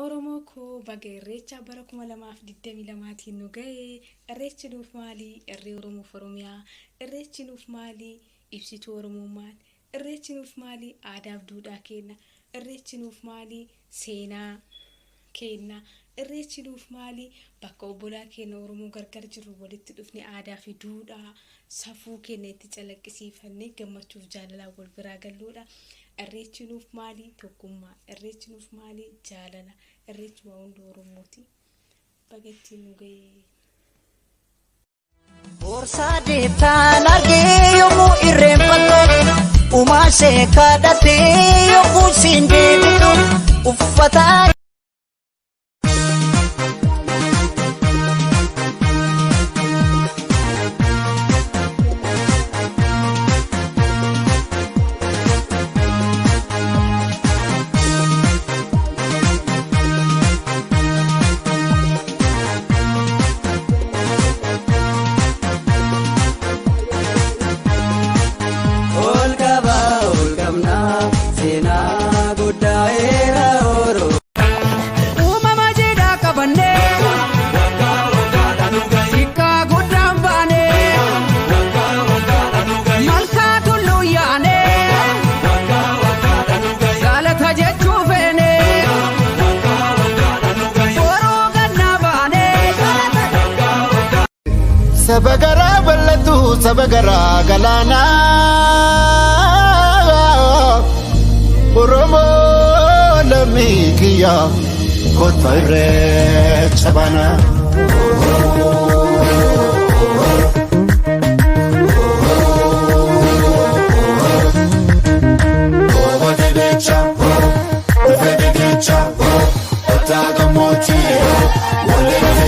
Oromoo koo baga irreecha bara 2022tiin nu ga'e. Irreechi nuuf maali? Irree Oromoof Oromiyaa. Irreechi nuuf maali? Ibsituu Oromummaan. Irreechi nuuf maali? Aadaaf duudhaa keenya. Irreechi nuuf maali? Seenaa keenya. Irreechi nuuf maali? Bakka obbolaa keenya Oromoo gargar jiru walitti dhufne aadaa fi duudhaa safuu keenya itti calaqqisiifannee gammachuuf jaalalaan wal biraa galluudha. Irreechi nuuf maali? Tokkummaa. Irreechi nuuf maali? Jaalala. Irreechi waa hunda Oromooti. Baga ittiin nu ga'e. Borsaa deebtaan argee yommuu irreenfattu umaashee kadhatee yommuu siin deebitu uffata. Sabagara balatu sabagara galana Oromo lamikiya kotire sabana Chapo, the